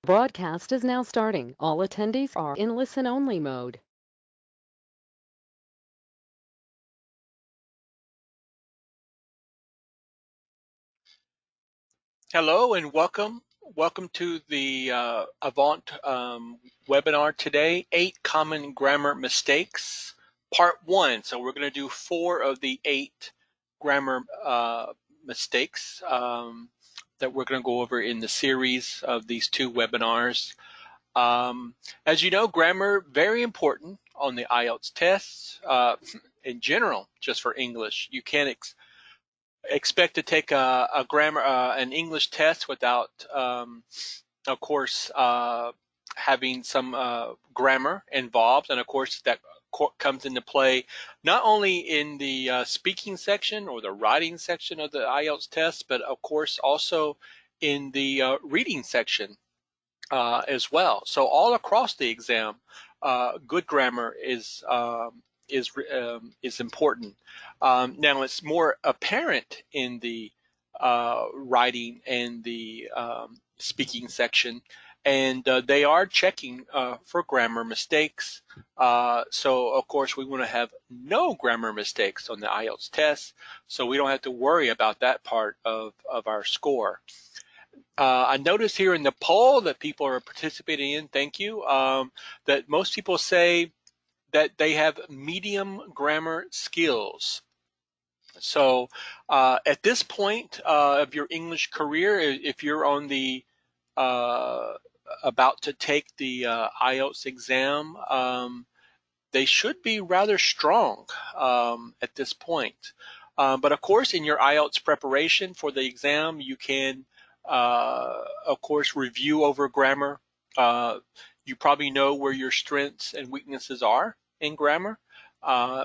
Broadcast is now starting. All attendees are in listen-only mode. Hello and welcome. Welcome to the Avant webinar today, 8 Common Grammar Mistakes, Part 1. So we're going to do 4 of the 8 grammar mistakes that we're going to go over in the series of these 2 webinars. As you know, grammar, very important on the IELTS tests. In general, just for English, you can't expect to take a grammar, an English test without, of course, having some grammar involved, and of course that comes into play not only in the speaking section or the writing section of the IELTS test, but of course also in the reading section as well. So all across the exam, good grammar is important. Now it's more apparent in the writing and the speaking section, and they are checking for grammar mistakes. So of course we want to have no grammar mistakes on the IELTS test, so we don't have to worry about that part of our score. I noticed here in the poll that people are participating in, thank you, that most people say that they have medium grammar skills. So at this point of your English career, if you're on the about to take the IELTS exam, they should be rather strong at this point. But of course, in your IELTS preparation for the exam, you can, of course, review over grammar. You probably know where your strengths and weaknesses are in grammar.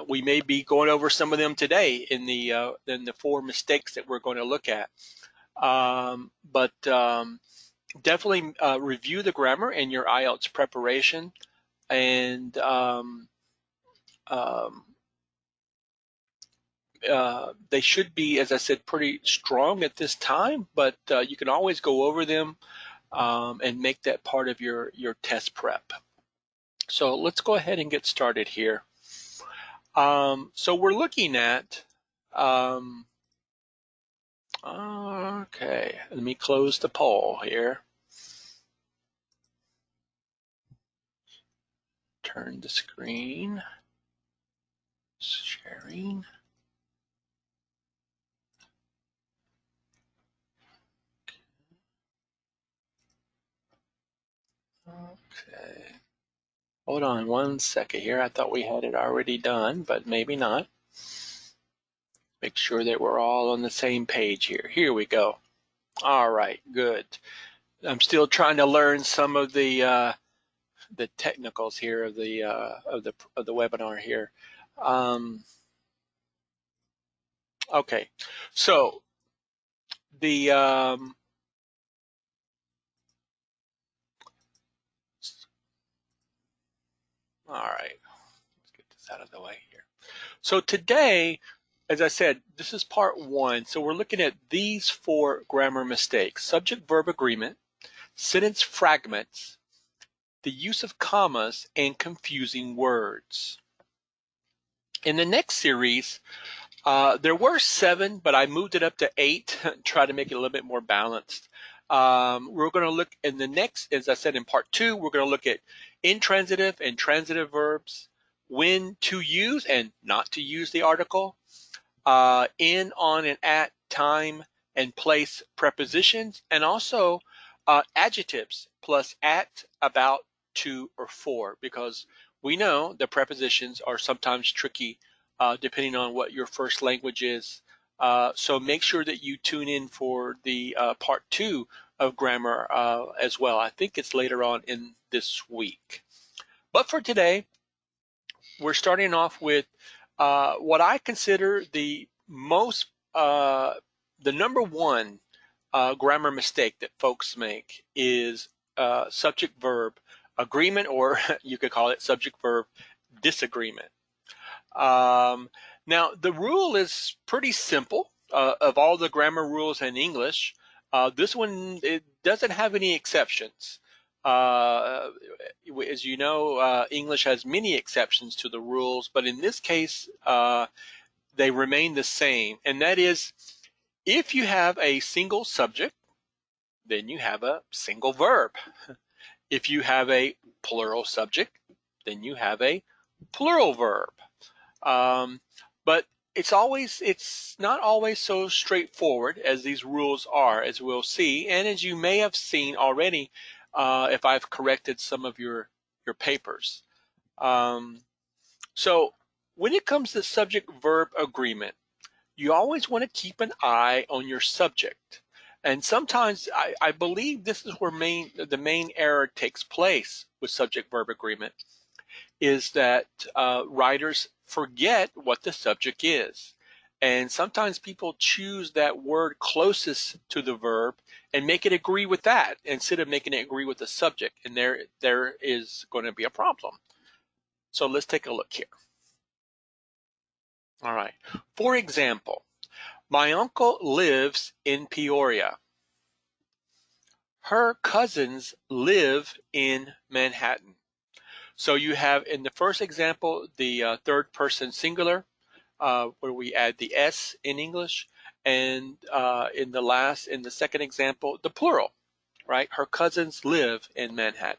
We may be going over some of them today in the 4 mistakes that we're going to look at. But definitely review the grammar in your IELTS preparation, and they should be, as I said, pretty strong at this time, but you can always go over them and make that part of your test prep. So let's go ahead and get started here. So we're looking at, okay, let me close the poll here. Turn the screen, sharing. Okay. Hold on one second here. I thought we had it already done, but maybe not. Make sure that we're all on the same page here. Here we go. All right, good. I'm still trying to learn some of the technicals here of the webinar here. Okay, so the all right, let's get this out of the way here. So today, as I said, this is part 1. So we're looking at these 4 grammar mistakes: subject-verb agreement, sentence fragments, the use of commas, and confusing words. In the next series, there were 7, but I moved it up to 8, try to make it a little bit more balanced. We're going to look in the next, as I said in part 2, we're going to look at intransitive and transitive verbs, when to use and not to use the article, in, on, and at, time, and place prepositions, and also adjectives plus at, about, to, or for, because we know the prepositions are sometimes tricky depending on what your first language is. So make sure that you tune in for the part 2 of grammar as well. I think it's later on in this week. But for today, we're starting off with what I consider the most, the number 1 grammar mistake that folks make is subject-verb agreement, or you could call it subject-verb disagreement. Now, the rule is pretty simple. Of all the grammar rules in English, this one, it doesn't have any exceptions. As you know, English has many exceptions to the rules, but in this case, they remain the same. And that is, if you have a single subject, then you have a single verb. If you have a plural subject, then you have a plural verb. But it's not always so straightforward as these rules are, as we'll see, and as you may have seen already if I've corrected some of your papers. So when it comes to subject-verb agreement, you always want to keep an eye on your subject. And sometimes I believe this is where the main error takes place with subject-verb agreement, is that writers forget what the subject is. And sometimes people choose that word closest to the verb and make it agree with that instead of making it agree with the subject. And there is going to be a problem. So let's take a look here. All right. For example, my uncle lives in Peoria. Her cousins live in Manhattan. So you have in the first example the third person singular, where we add the S in English, and in the second example, the plural, right? Her cousins live in Manhattan.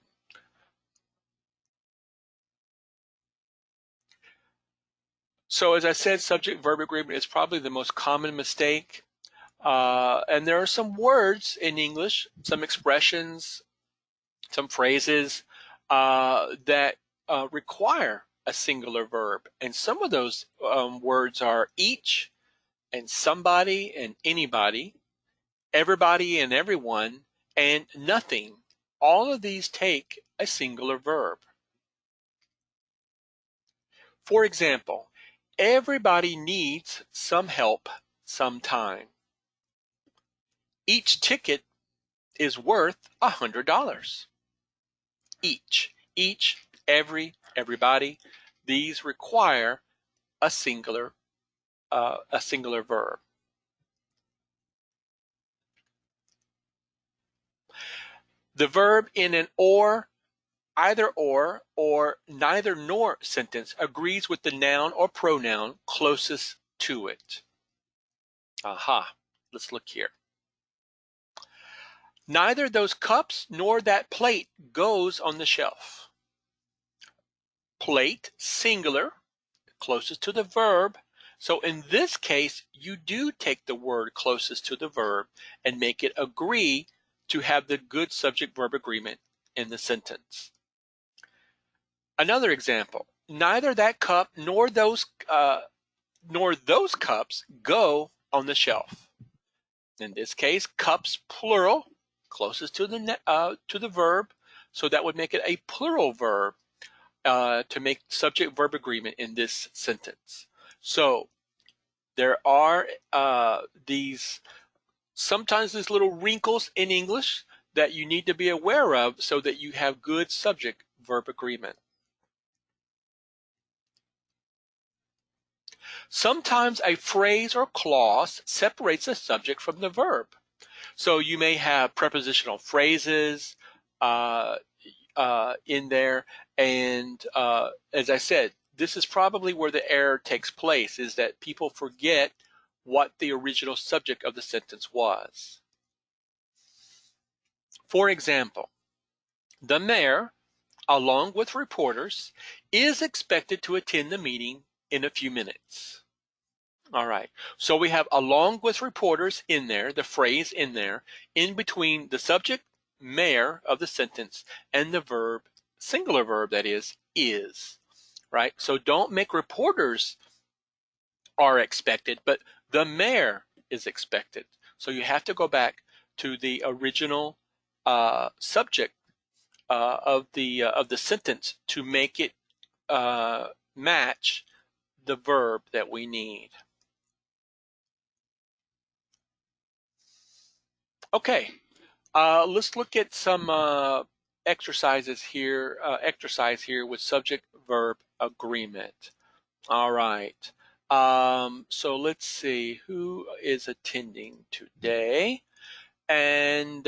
So as I said, subject-verb agreement is probably the most common mistake. And there are some words in English, some expressions, some phrases that require a singular verb. And some of those words are each and somebody and anybody, everybody and everyone, and nothing. All of these take a singular verb. For example, everybody needs some help sometime. Each ticket is worth $100. Each, everybody, these require a singular verb. The verb in an either or neither nor sentence agrees with the noun or pronoun closest to it. Aha, let's look here. Neither those cups nor that plate goes on the shelf. Plate, singular, closest to the verb. So in this case, you do take the word closest to the verb and make it agree to have the good subject-verb agreement in the sentence. Another example, neither that cup nor those cups go on the shelf. In this case, cups plural, closest to the verb, so that would make it a plural verb to make subject-verb agreement in this sentence. So there are sometimes these little wrinkles in English that you need to be aware of so that you have good subject-verb agreement. Sometimes a phrase or clause separates the subject from the verb. So you may have prepositional phrases in there, and as I said, this is probably where the error takes place, is that people forget what the original subject of the sentence was. For example, the mayor, along with reporters, is expected to attend the meeting in a few minutes. All right, so we have along with reporters in there, the phrase in there, in between the subject, mayor, of the sentence and the verb, singular verb that is, right? So don't make reporters are expected, but the mayor is expected. So you have to go back to the original subject of the sentence to make it match the verb that we need. Okay, let's look at some exercise here with subject-verb agreement. All right. So let's see who is attending today. And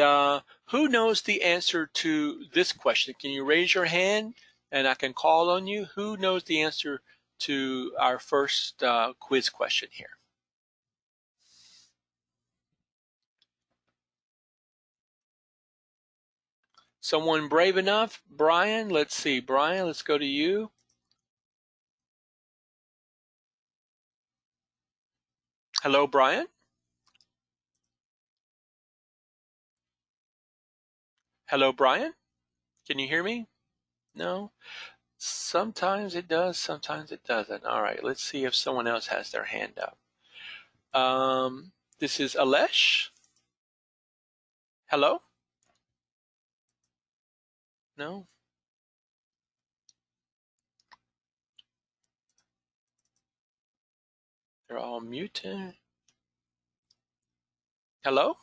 Who knows the answer to this question? Can you raise your hand and I can call on you? Who knows the answer to our first quiz question here? Someone brave enough? Brian, let's see. Brian, let's go to you. Hello, Brian? Hello, Brian? Can you hear me? No? Sometimes it does, sometimes it doesn't. All right, let's see if someone else has their hand up. This is Alesh. Hello? No? They're all muted. Hello?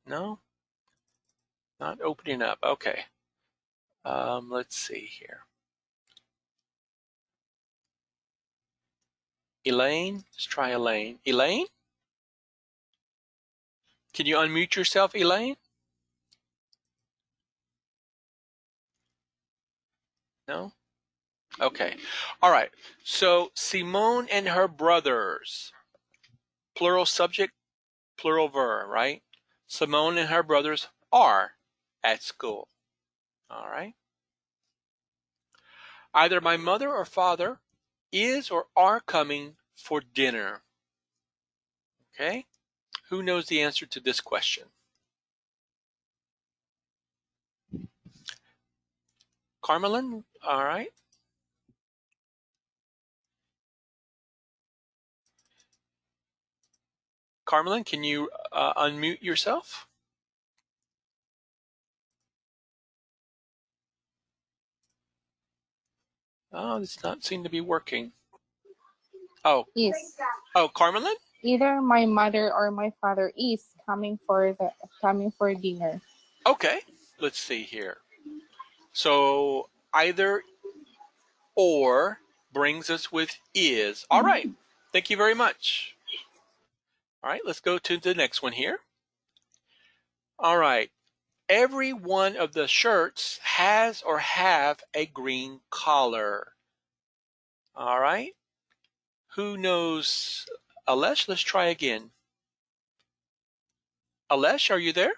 No? Not opening up. Okay. Let's see here. Elaine? Let's try Elaine. Elaine? Can you unmute yourself, Elaine? No? Okay. All right. So Simone and her brothers. Plural subject, plural verb, right? Simone and her brothers are at school. All right. Either my mother or father is or are coming for dinner. Okay. Who knows the answer to this question? Carmelin? All right. Carmelin, can you unmute yourself? Oh, this does not seem to be working. Oh. Is. Oh, Carmelin? Either my mother or my father is coming for dinner. Okay. Let's see here. So either or brings us with is. All right. Thank you very much. All right, let's go to the next one here. All right. Every one of the shirts has or have a green collar. All right. Who knows? Alesh, let's try again. Alesh, are you there?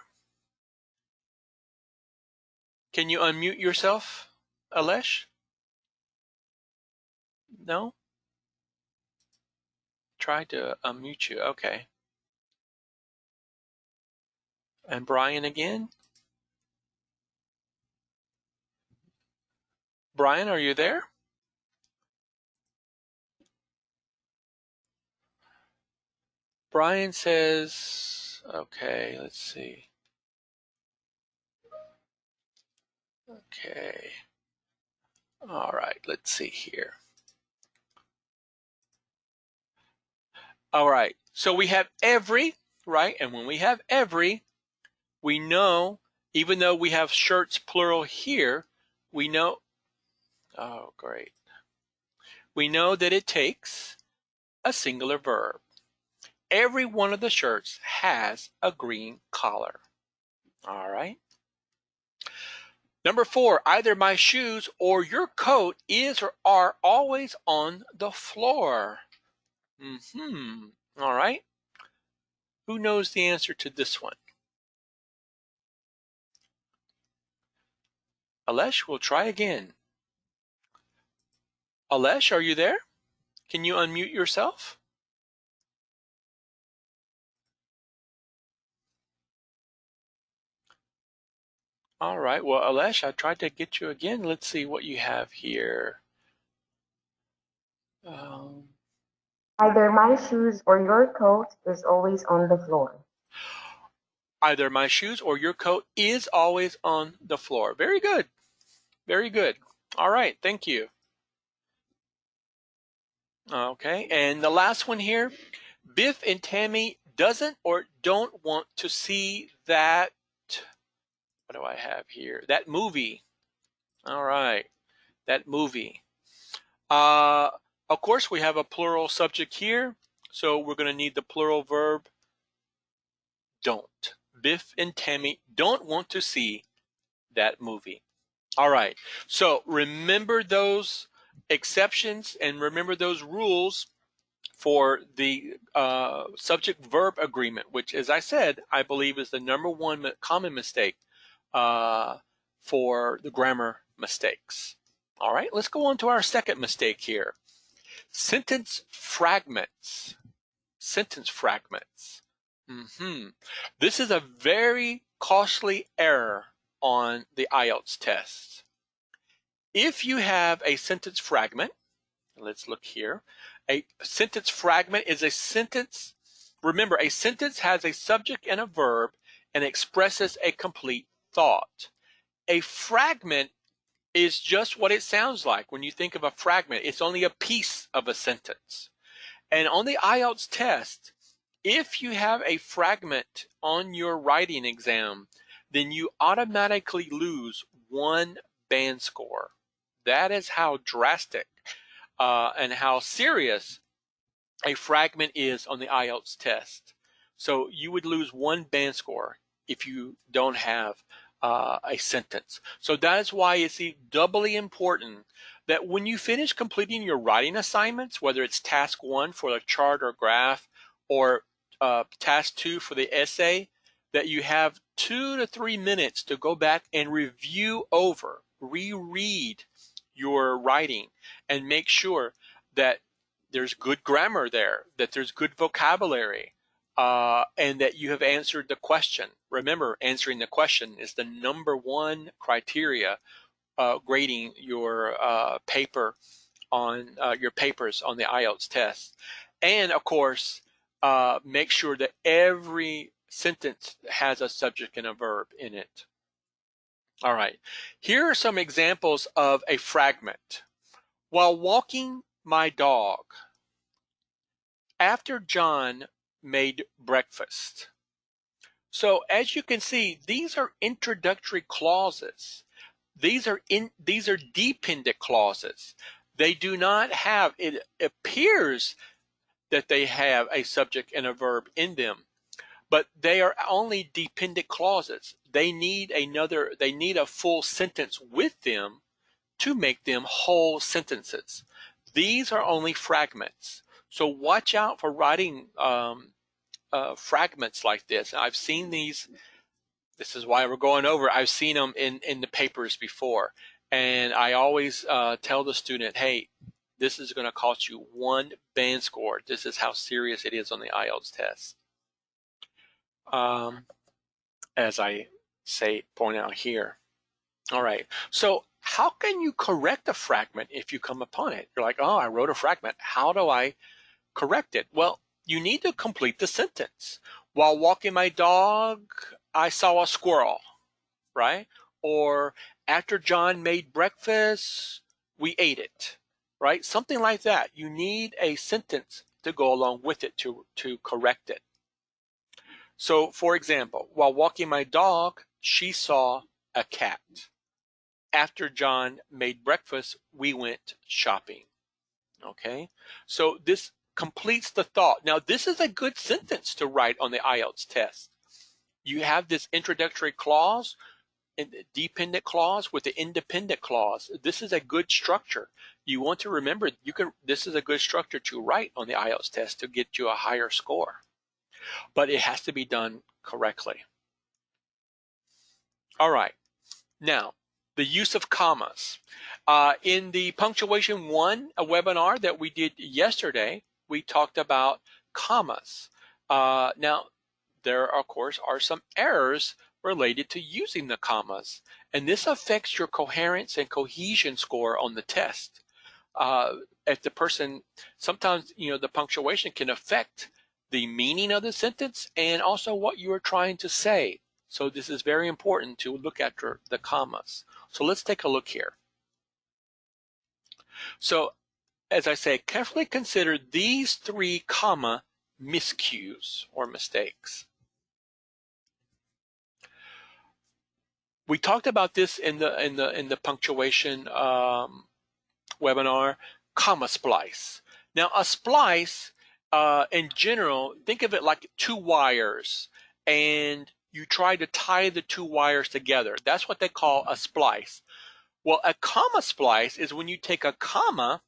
Can you unmute yourself, Alesh? No? Try to unmute you. Okay. And Brian again? Brian, are you there? Brian says, okay, let's see. Okay. All right, let's see here. All right, so we have every, right? And when we have every, we know, even though we have shirts plural here, we know, oh, great. We know that it takes a singular verb. Every one of the shirts has a green collar. All right. Number 4, either my shoes or your coat is or are always on the floor. All right. Who knows the answer to this one? Alesh, we'll try again. Alesh, are you there? Can you unmute yourself? All right. Well, Alesh, I tried to get you again. Let's see what you have here. Either my shoes or your coat is always on the floor. Either my shoes or your coat is always on the floor. Very good. Very good. All right. Thank you. Okay. And the last one here. Biff and Tammy doesn't or don't want to see that. What do I have here? That movie. All right. That movie. Of course, we have a plural subject here. So we're going to need the plural verb don't. Biff and Tammy don't want to see that movie. All right, so remember those exceptions and remember those rules for the subject-verb agreement, which, as I said, I believe is the number one common mistake for the grammar mistakes. All right, let's go on to our second mistake here. Sentence fragments. Sentence fragments. This is a very costly error on the IELTS test. If you have a sentence fragment, let's look here. A sentence fragment is a sentence. Remember, a sentence has a subject and a verb and expresses a complete thought. A fragment is just what it sounds like when you think of a fragment. It's only a piece of a sentence. And on the IELTS test, if you have a fragment on your writing exam, then you automatically lose 1 band score. That is how drastic and how serious a fragment is on the IELTS test. So you would lose 1 band score if you don't have a sentence. So that is why it's doubly important that when you finish completing your writing assignments, whether it's task 1 for a chart or graph, or task 2 for the essay, that you have 2 to 3 minutes to go back and review over, reread your writing, and make sure that there's good grammar there, that there's good vocabulary, and that you have answered the question. Remember, answering the question is the number 1 criteria grading your paper on your papers on the IELTS test. And of course, make sure that every sentence has a subject and a verb in it. All right, here are some examples of a fragment. While walking my dog, after John made breakfast. So as you can see, these are introductory clauses. These are dependent clauses. They do not have, it appears that they have a subject and a verb in them, but they are only dependent clauses. They need a full sentence with them to make them whole sentences. These are only fragments. So watch out for writing fragments like this. I've seen these. This is why we're going over. I've seen them in the papers before. And I always tell the student, hey, this is going to cost you 1 band score. This is how serious it is on the IELTS test. As I point out here. All right. So how can you correct a fragment if you come upon it? You're like, oh, I wrote a fragment. How do I correct it? Well, you need to complete the sentence. While walking my dog, I saw a squirrel, right? Or after John made breakfast, we ate it, right? Something like that. You need a sentence to go along with it to correct it. So, for example, while walking my dog, she saw a cat. After John made breakfast, we went shopping. Okay? So this completes the thought. Now, this is a good sentence to write on the IELTS test. You have this introductory clause, and dependent clause with the independent clause. This is a good structure. You want to remember, this is a good structure to write on the IELTS test to get you a higher score. But it has to be done correctly. All right. Now, the use of commas. In the Punctuation 1 webinar that we did yesterday, we talked about commas. Now, there, of course, are some errors related to using the commas, and this affects your coherence and cohesion score on the test. If the person, sometimes, the punctuation can affect the meaning of the sentence and also what you are trying to say. So this is very important to look at the commas. So let's take a look here. So as I say, carefully consider these 3 comma miscues or mistakes. We talked about this in the punctuation webinar, comma splice. Now a splice, in general, think of it like 2 wires, and you try to tie the two wires together. That's what they call a splice. Well, a comma splice is when you take a comma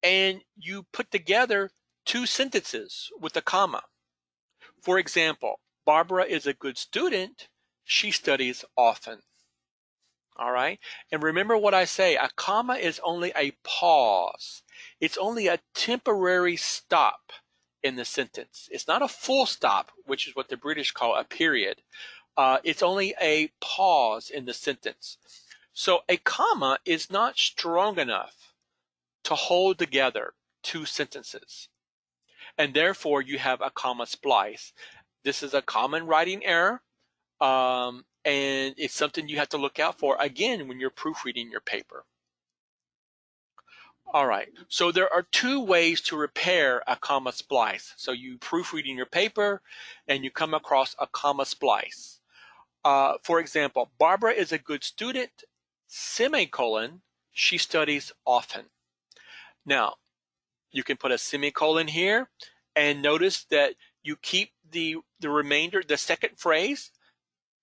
and you put together two sentences with a comma. For example, Barbara is a good student. She studies often. All right. And remember what I say, a comma is only a pause. It's only a temporary stop in the sentence. It's not a full stop, which is what the British call a period. It's only a pause in the sentence. So a comma is not strong enough to hold together two sentences. And therefore you have a comma splice. This is a common writing error. And it's something you have to look out for, again, when you're proofreading your paper. All right, so there are two ways to repair a comma splice. So you proofreading your paper and you come across a comma splice. For example, Barbara is a good student, semicolon, she studies often. Now, you can put a semicolon here and notice that you keep the remainder, the second phrase,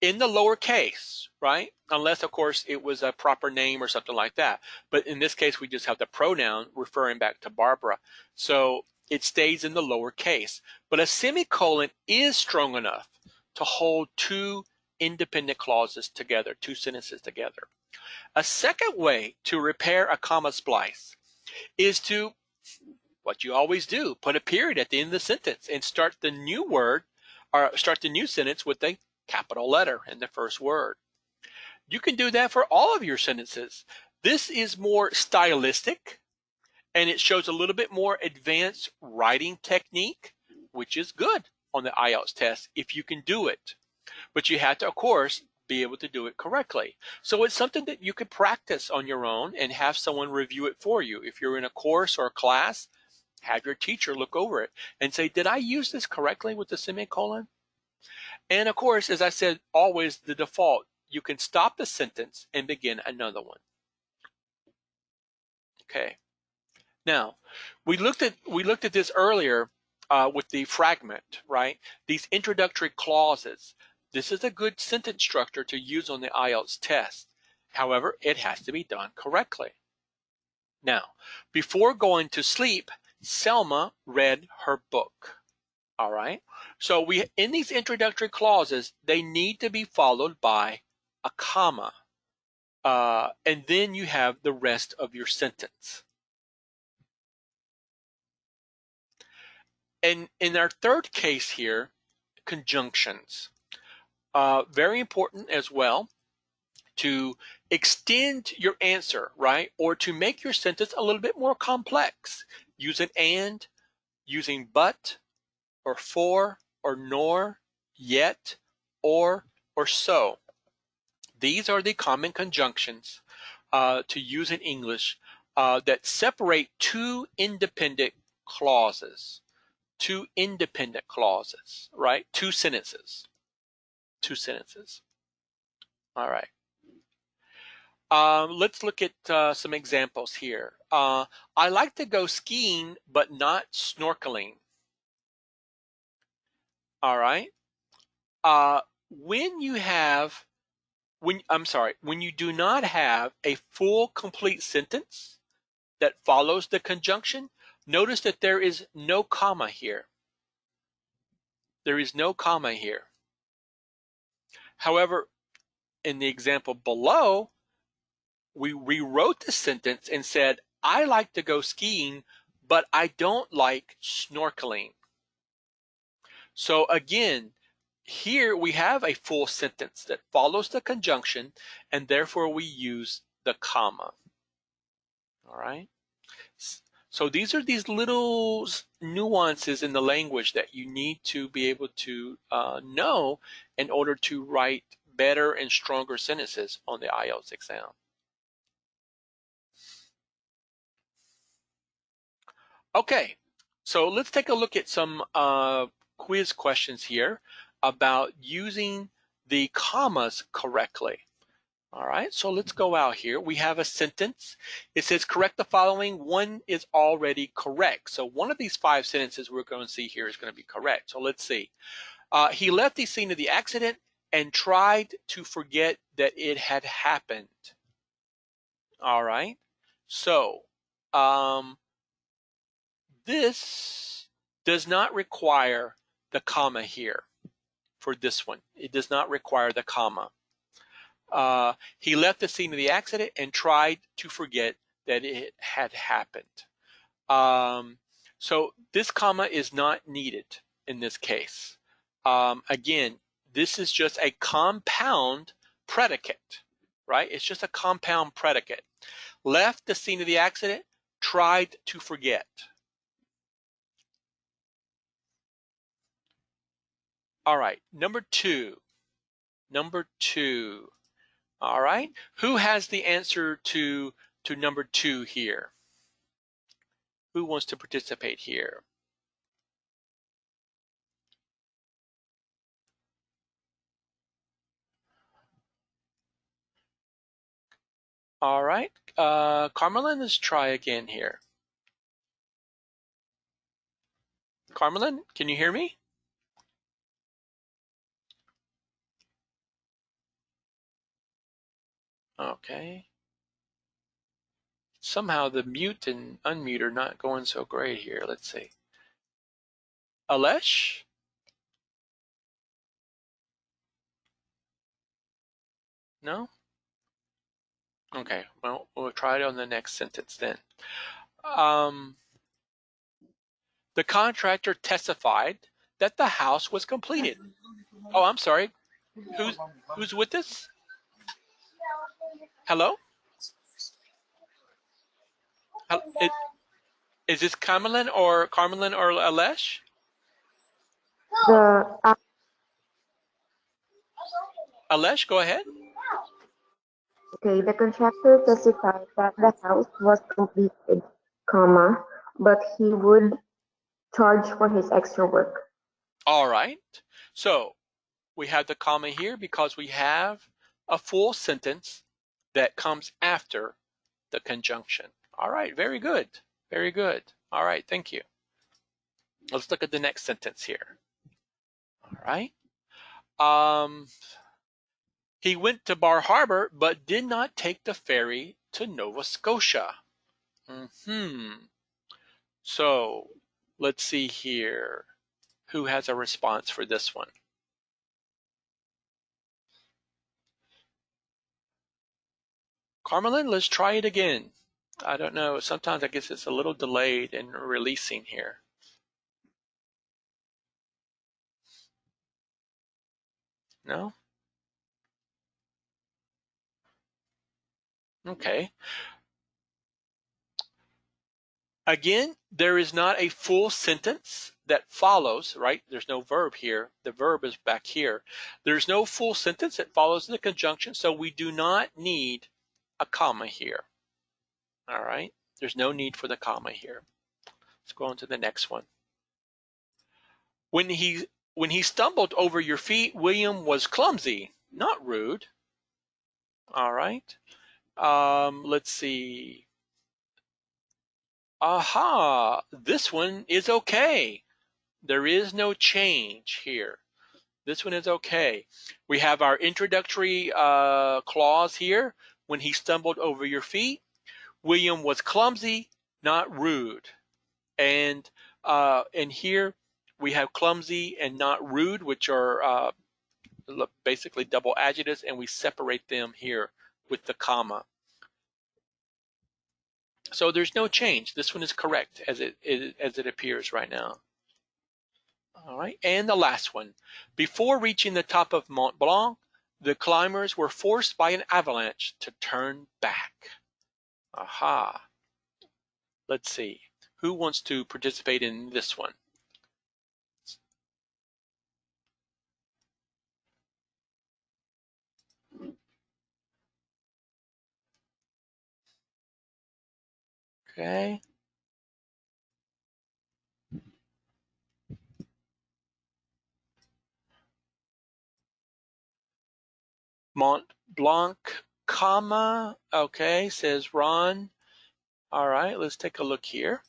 in the lower case, right? Unless, of course, it was a proper name or something like that. But in this case, we just have the pronoun referring back to Barbara. So it stays in the lower case. But a semicolon is strong enough to hold two independent clauses together, two sentences together. A second way to repair a comma splice is to, what you always do, put a period at the end of the sentence and start the new word, or start the new sentence with a capital letter in the first word. You can do that for all of your sentences. This is more stylistic and it shows a little bit more advanced writing technique, which is good on the IELTS test if you can do it. But you have to, of course, be able to do it correctly. So it's something that you could practice on your own and have someone review it for you. If you're in a course or a class, have your teacher look over it and say, did I use this correctly with the semicolon? And of course, as I said, always the default, you can stop the sentence and begin another one. Okay. Now, we looked at this earlier with the fragment, right? These introductory clauses. This is a good sentence structure to use on the IELTS test. However, it has to be done correctly. Now, before going to sleep, Selma read her book. All right. So in these introductory clauses, they need to be followed by a comma. And then you have the rest of your sentence. And in our third case here, conjunctions. Very important as well to extend your answer, right? Or to make your sentence a little bit more complex. Using and, using but, or for, or nor, yet, or so. These are the common conjunctions to use in English that separate two independent clauses. Two independent clauses, right? Two sentences. Two sentences. All right. Let's look at some examples here. I like to go skiing, but not snorkeling. All right. When you do not have a full complete sentence that follows the conjunction, notice that there is no comma here. There is no comma here. However, in the example below, we rewrote the sentence and said, I like to go skiing, but I don't like snorkeling. So again, here we have a full sentence that follows the conjunction, and therefore we use the comma. All right. So these are these little nuances in the language that you need to be able to know in order to write better and stronger sentences on the IELTS exam. Okay, so let's take a look at some quiz questions here about using the commas correctly. All right, so let's go out here. We have a sentence. It says, correct the following. One is already correct. So one of these five sentences we're going to see here is going to be correct. So let's see. He left the scene of the accident and tried to forget that it had happened. All right. So this does not require the comma here for this one. It does not require the comma. He left the scene of the accident and tried to forget that it had happened. So this comma is not needed in this case. Again, this is just a compound predicate, right? It's just a compound predicate. Left the scene of the accident, tried to forget. All right, number two. All right, who has the answer to number 2 here? Who wants to participate here? All right, Carmelin, let's try again here. Carmelin, can you hear me? Okay. Somehow the mute and unmute are not going so great here. Let's see. Alesh? No? Okay, well, we'll try it on the next sentence then. The contractor testified that the house was completed. Oh, I'm sorry. Who's with us? Hello? Is this Carmelin or Alesh? Alesh, go ahead. Okay, the contractor testified that the house was completed, comma, but he would charge for his extra work. All right. So we have the comma here because we have a full sentence that comes after the conjunction. All right, very good. Very good. All right, thank you. Let's look at the next sentence here. All right. He went to Bar Harbor but did not take the ferry to Nova Scotia. So let's see here. Who has a response for this one? Carmelin, let's try it again. I don't know. Sometimes I guess it's a little delayed in releasing here. No? Okay. Again, there is not a full sentence that follows, right? There's no verb here. The verb is back here. There's no full sentence that follows the conjunction, so we do not need a comma here. All right? There's no need for the comma here. Let's go on to the next one. When he stumbled over your feet, William was clumsy, not rude. All right. Let's see. Aha, this one is okay. There is no change here. This one is okay. We have our introductory clause here. When he stumbled over your feet, William was clumsy, not rude. And here we have clumsy and not rude, which are basically double adjectives, and we separate them here with the comma. So there's no change. This one is correct as it appears right now. All right, and the last one. Before reaching the top of Mont Blanc, the climbers were forced by an avalanche to turn back. Aha. Let's see. Who wants to participate in this one? Okay. Mont Blanc, comma. Okay, says Ron. All right, let's take a look here.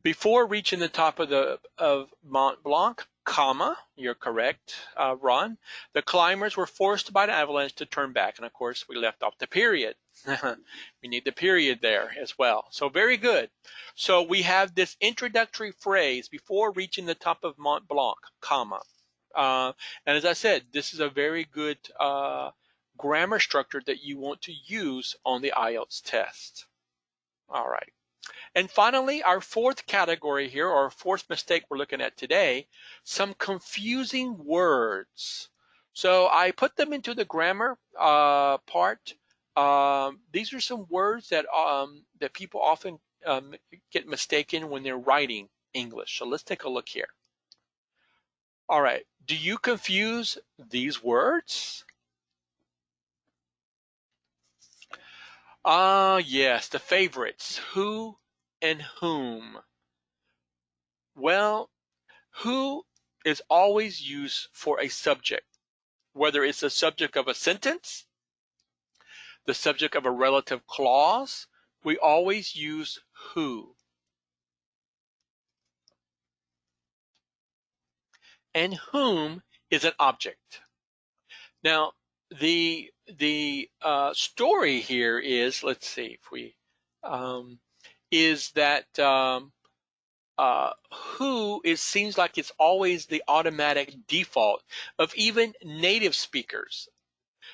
Before reaching the top of Mont Blanc, comma, you're correct, Ron, the climbers were forced by the avalanche to turn back. And of course, we left off the period. We need the period there as well. So very good. So we have this introductory phrase, before reaching the top of Mont Blanc, comma. And as I said, this is a very good grammar structure that you want to use on the IELTS test. All right. And finally, our fourth category here, or fourth mistake we're looking at today, some confusing words. So I put them into the grammar part. These are some words that that people often get mistaken when they're writing English. So let's take a look here. All right, do you confuse these words? Yes, the favorites, who and whom. Well, who is always used for a subject, whether it's the subject of a sentence, the subject of a relative clause, we always use who. And whom is an object. Now, the story here is, let's see if we, is that who seems like it's always the automatic default of even native speakers,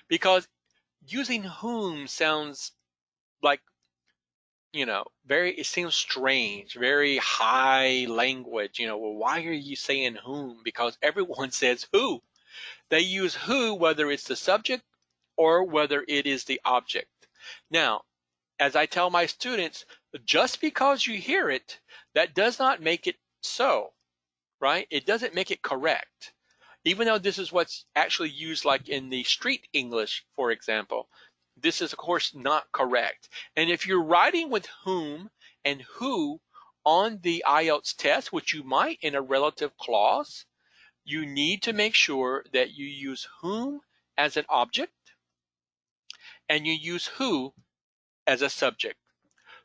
because using whom sounds like, you know, it seems strange, very high language. You know, well, why are you saying whom? Because everyone says who. They use who whether it's the subject or whether it is the object. Now, as I tell my students, just because you hear it, that does not make it so, right? It doesn't make it correct. Even though this is what's actually used like in the street English, for example, this is of course not correct. And if you're writing with whom and who on the IELTS test, which you might in a relative clause, you need to make sure that you use whom as an object and you use who as a subject.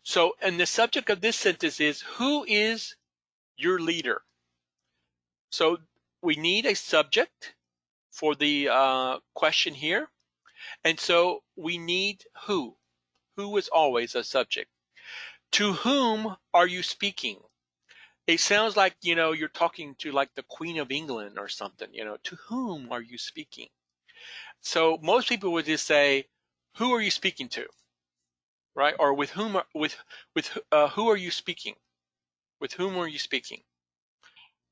So, and the subject of this sentence is, who is your leader? So we need a subject for the question here. And so we need who. Who is always a subject. To whom are you speaking? It sounds like, you know, you're talking to like the Queen of England or something, you know, to whom are you speaking? So most people would just say, who are you speaking to? Right? Or with whom, who are you speaking? With whom are you speaking?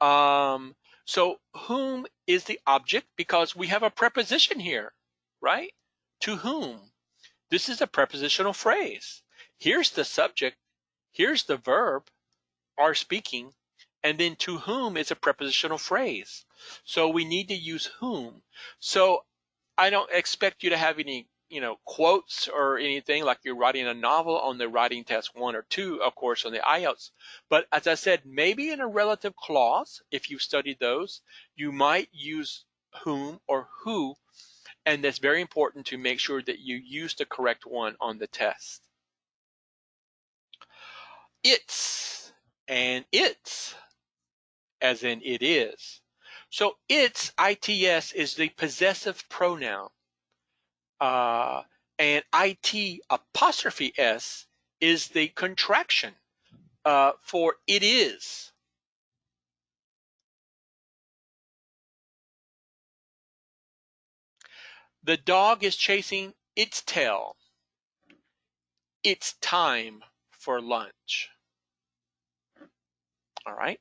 So whom is the object because we have a preposition here, right? To whom. This is a prepositional phrase. Here's the subject, here's the verb, are speaking, and then to whom is a prepositional phrase. So we need to use whom. So I don't expect you to have any, you know, quotes or anything like you're writing a novel on the writing test 1 or 2, of course, on the IELTS. But as I said, maybe in a relative clause, if you've studied those, you might use whom or who, and that's very important to make sure that you use the correct one on the test. It's and its, as in it is. So its, its, is the possessive pronoun. And it apostrophe s is the contraction for it is. The dog is chasing its tail. It's time for lunch. All right.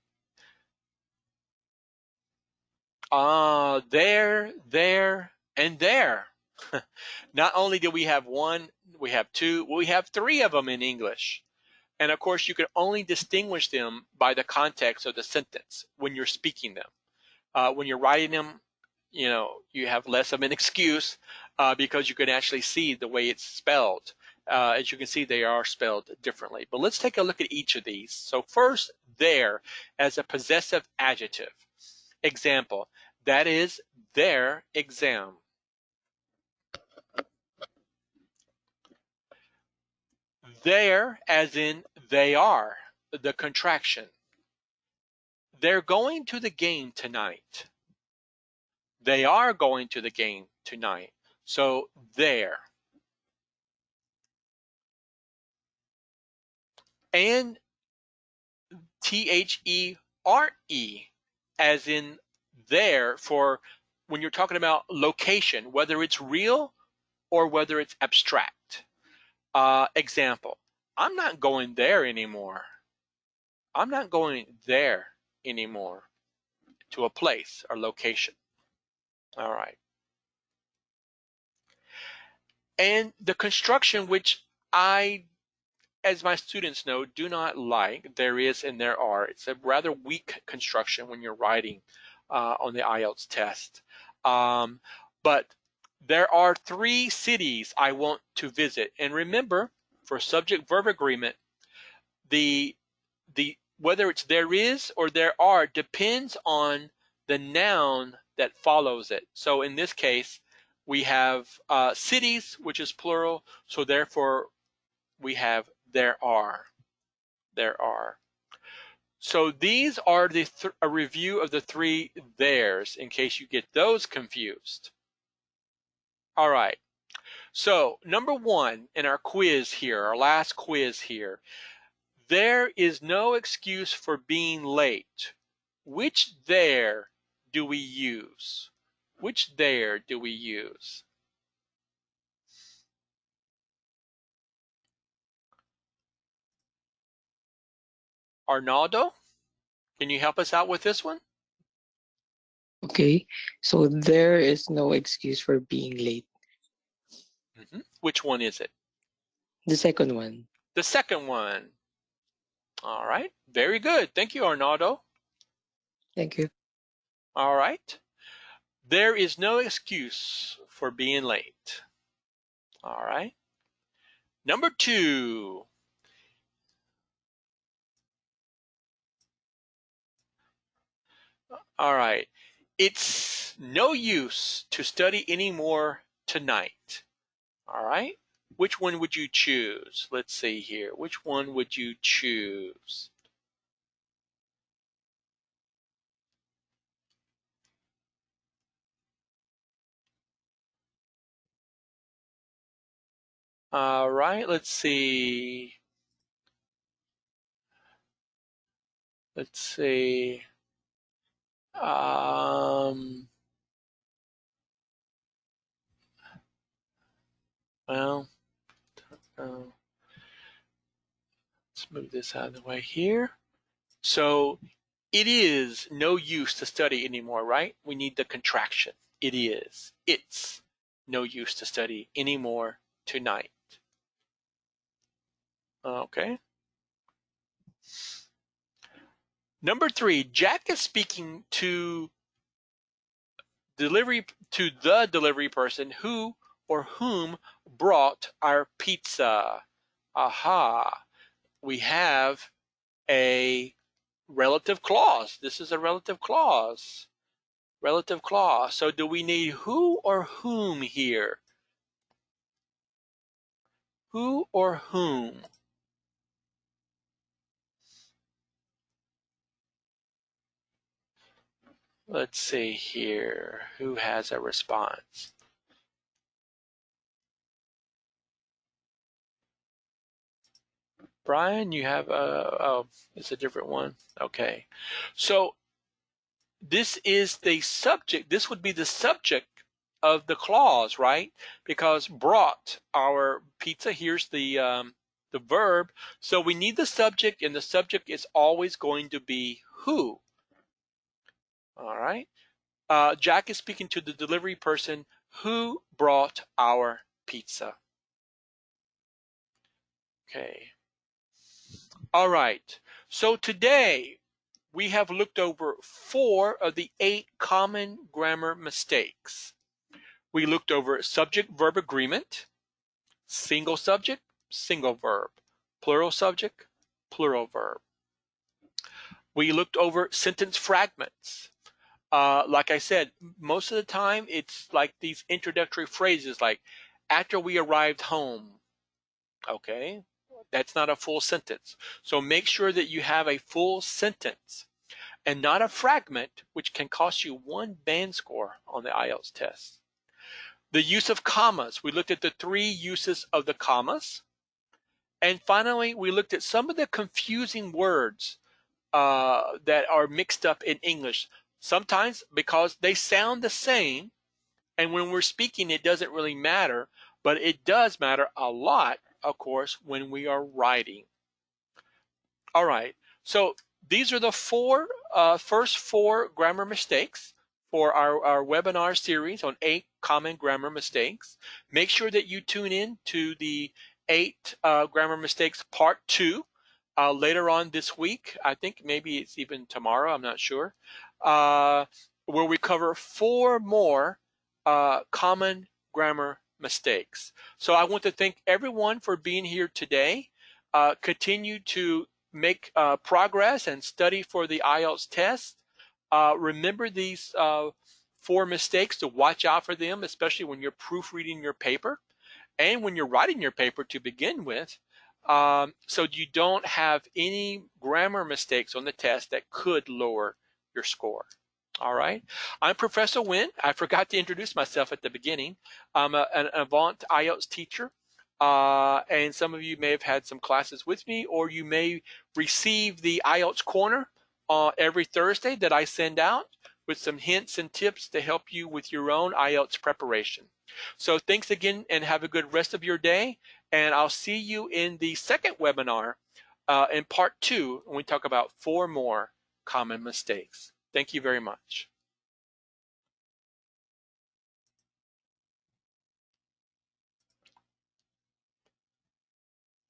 There, and there. Not only do we have one, we have two, we have three of them in English. And of course, you can only distinguish them by the context of the sentence when you're speaking them. When you're writing them, you know, you have less of an excuse because you can actually see the way it's spelled. As you can see, they are spelled differently. But let's take a look at each of these. So first, there as a possessive adjective. Example, that is their exam. There, as in they are, the contraction. they're going to the game tonight. They are going to the game tonight. So there. And THERE, as in there, for when you're talking about location, whether it's real or whether it's abstract. Example, I'm not going there anymore. I'm not going there anymore, to a place or location. All right. And the construction which I, as my students know, do not like, there is and there are. It's a rather weak construction when you're writing on the IELTS test. But there are 3 cities I want to visit. And remember, for subject-verb agreement, the whether it's there is or there are depends on the noun that follows it. So in this case, we have cities, which is plural, so therefore we have there are. There are. So these are a review of the 3 theirs, in case you get those confused. All right. So number 1 in our quiz here, our last quiz here, there is no excuse for being late. Which there do we use? Which there do we use? Arnaldo, can you help us out with this one? Okay, so there is no excuse for being late. Which one is it? The second one. The second one. All right, very good. Thank you, Arnaldo. Thank you. All right. There is no excuse for being late. All right. Number 2. All right. It's no use to study anymore tonight. All right. Which one would you choose? Let's see here. Which one would you choose? All right. Let's see. Let's see. Well, let's move this out of the way here. So it is no use to study anymore, right? We need the contraction. It is. It's no use to study anymore tonight. Okay. Number 3, Jack is speaking to the delivery person who or whom brought our pizza. Aha. We have a relative clause. This is a relative clause. Relative clause. So do we need who or whom here? Who or whom? Let's see here. Who has a response? Brian, you have it's a different one. Okay. So this is the subject. This would be the subject of the clause, right? Because brought our pizza. Here's the verb. So we need the subject, and the subject is always going to be who. All right. Jack is speaking to the delivery person who brought our pizza. Okay. All right. So today we have looked over 4 of the 8 common grammar mistakes. We looked over subject-verb agreement, single subject, single verb, plural subject, plural verb. We looked over sentence fragments. Like I said, most of the time it's like these introductory phrases like, after we arrived home. Okay, that's not a full sentence. So make sure that you have a full sentence. and not a fragment, which can cost you 1 band score on the IELTS test. The use of commas. We looked at the 3 uses of the commas. And finally, we looked at some of the confusing words that are mixed up in English. Sometimes because they sound the same, and when we're speaking, it doesn't really matter, but it does matter a lot, of course, when we are writing. All right, so these are the first four grammar mistakes for our webinar series on 8 common grammar mistakes. Make sure that you tune in to the 8 grammar mistakes part 2 later on this week. I think maybe it's even tomorrow, I'm not sure, where we cover 4 more common grammar mistakes. So I want to thank everyone for being here today. Continue to make progress and study for the IELTS test. Remember these 4 mistakes, to watch out for them, especially when you're proofreading your paper and when you're writing your paper to begin with, so you don't have any grammar mistakes on the test that could lower your score. All right. I'm Professor Nguyen. I forgot to introduce myself at the beginning. I'm an Avant IELTS teacher. And some of you may have had some classes with me, or you may receive the IELTS Corner every Thursday that I send out with some hints and tips to help you with your own IELTS preparation. So thanks again, and have a good rest of your day. And I'll see you in the second webinar in part 2 when we talk about 4 more common mistakes. Thank you very much.